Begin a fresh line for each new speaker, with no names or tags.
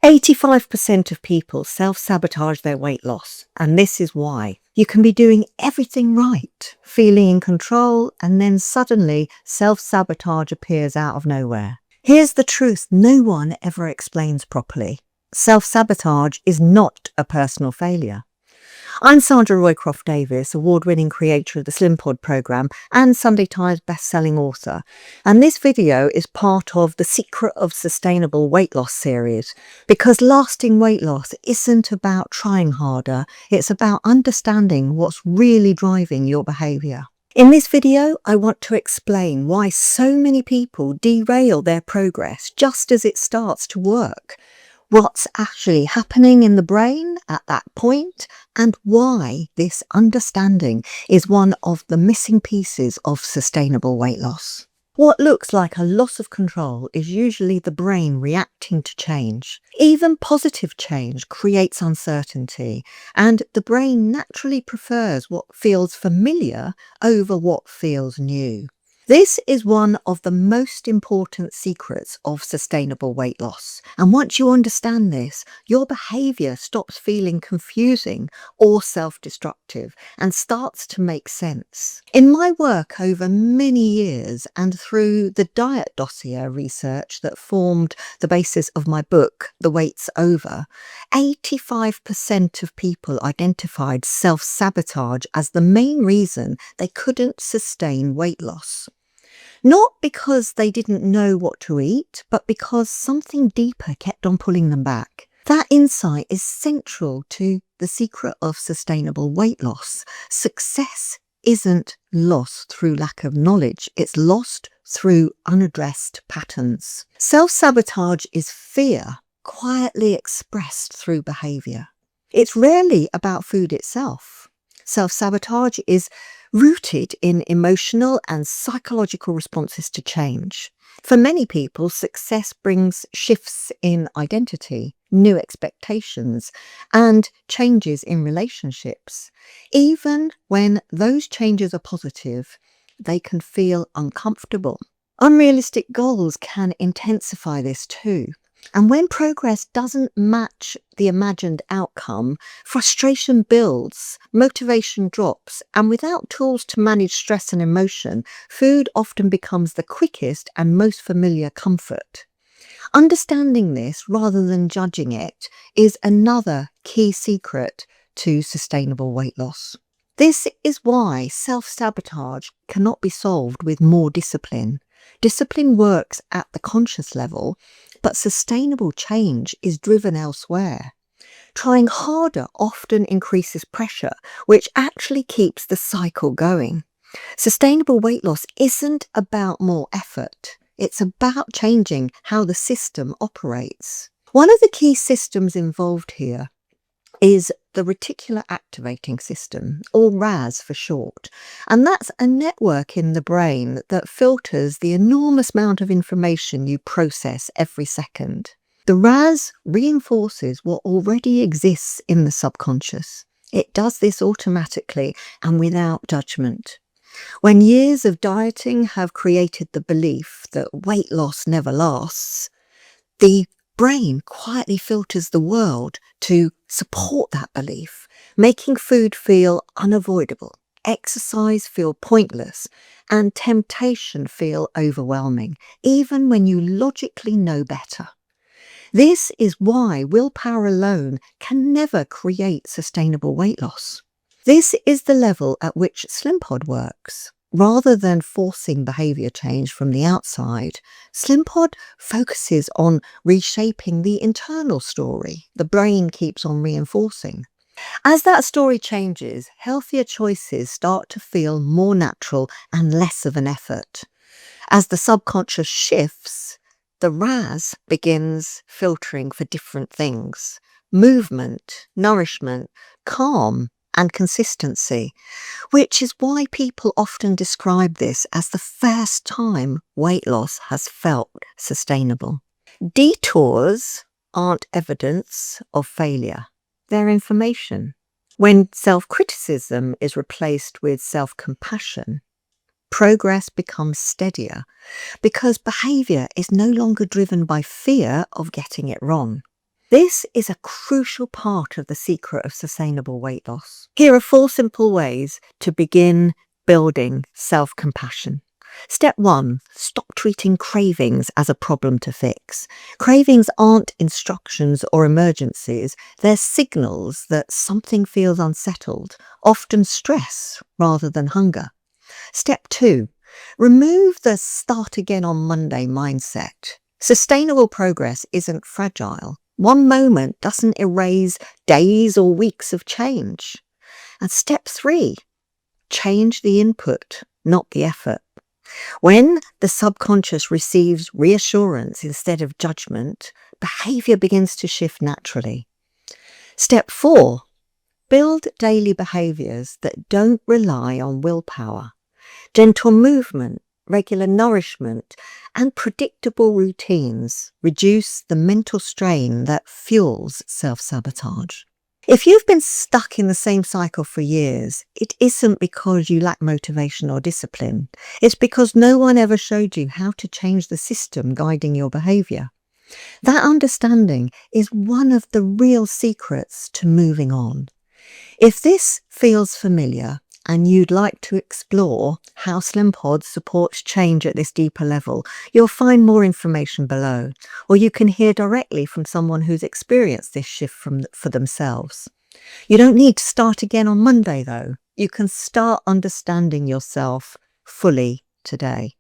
85% of people self-sabotage their weight loss, and this is why. You can be doing everything right, feeling in control, and then suddenly self-sabotage appears out of nowhere. Here's the truth no one ever explains properly. Self-sabotage is not a personal failure. I'm Sandra Roycroft-Davis, award-winning creator of the Slim Pod programme and Sunday Times best-selling author. And this video is part of the Secret of Sustainable Weight Loss series, because lasting weight loss isn't about trying harder, it's about understanding what's really driving your behaviour. In this video, I want to explain why so many people derail their progress just as it starts to work, what's actually happening in the brain at that point, and why this understanding is one of the missing pieces of sustainable weight loss. What looks like a loss of control is usually the brain reacting to change. Even positive change creates uncertainty, and the brain naturally prefers what feels familiar over what feels new. This is one of the most important secrets of sustainable weight loss. And once you understand this, your behaviour stops feeling confusing or self-destructive and starts to make sense. In my work over many years and through the diet dossier research that formed the basis of my book, The Weight's Over, 85% of people identified self-sabotage as the main reason they couldn't sustain weight loss. Not because they didn't know what to eat, but because something deeper kept on pulling them back. That insight is central to the secret of sustainable weight loss. Success isn't lost through lack of knowledge, it's lost through unaddressed patterns. Self-sabotage is fear, quietly expressed through behaviour. It's rarely about food itself. Self-sabotage is rooted in emotional and psychological responses to change. For many people, success brings shifts in identity, new expectations, and changes in relationships. Even when those changes are positive, they can feel uncomfortable. Unrealistic goals can intensify this too. And when progress doesn't match the imagined outcome, frustration builds, motivation drops, and without tools to manage stress and emotion, food often becomes the quickest and most familiar comfort. Understanding this rather than judging it is another key secret to sustainable weight loss. This is why self-sabotage cannot be solved with more discipline. Discipline works at the conscious level, but sustainable change is driven elsewhere. Trying harder often increases pressure, which actually keeps the cycle going. Sustainable weight loss isn't about more effort. It's about changing how the system operates. One of the key systems involved here is the reticular activating system, or RAS for short. And that's a network in the brain that filters the enormous amount of information you process every second. The RAS reinforces what already exists in the subconscious. It does this automatically and without judgment. When years of dieting have created the belief that weight loss never lasts, the brain quietly filters the world to support that belief, making food feel unavoidable, exercise feel pointless, and temptation feel overwhelming, even when you logically know better. This is why willpower alone can never create sustainable weight loss. This is the level at which Slim Pod works. Rather than forcing behaviour change from the outside, Slim Pod focuses on reshaping the internal story the brain keeps on reinforcing. As that story changes, healthier choices start to feel more natural and less of an effort. As the subconscious shifts, the RAS begins filtering for different things: movement, nourishment, calm, and consistency, which is why people often describe this as the first time weight loss has felt sustainable. Detours aren't evidence of failure, they're information. When self-criticism is replaced with self-compassion, progress becomes steadier because behaviour is no longer driven by fear of getting it wrong. This is a crucial part of the secret of sustainable weight loss. Here are 4 simple ways to begin building self-compassion. Step 1, stop treating cravings as a problem to fix. Cravings aren't instructions or emergencies, they're signals that something feels unsettled, often stress rather than hunger. Step 2, remove the start again on Monday mindset. Sustainable progress isn't fragile. One moment doesn't erase days or weeks of change. And step 3, change the input, not the effort. When the subconscious receives reassurance instead of judgment, behavior begins to shift naturally. Step 4, build daily behaviors that don't rely on willpower. Gentle movement, regular nourishment, and predictable routines reduce the mental strain that fuels self-sabotage. If you've been stuck in the same cycle for years, it isn't because you lack motivation or discipline. It's because no one ever showed you how to change the system guiding your behavior. That understanding is one of the real secrets to moving on. If this feels familiar and you'd like to explore how Slim Pod supports change at this deeper level, you'll find more information below, or you can hear directly from someone who's experienced this shift for themselves. You don't need to start again on Monday though. You can start understanding yourself fully today.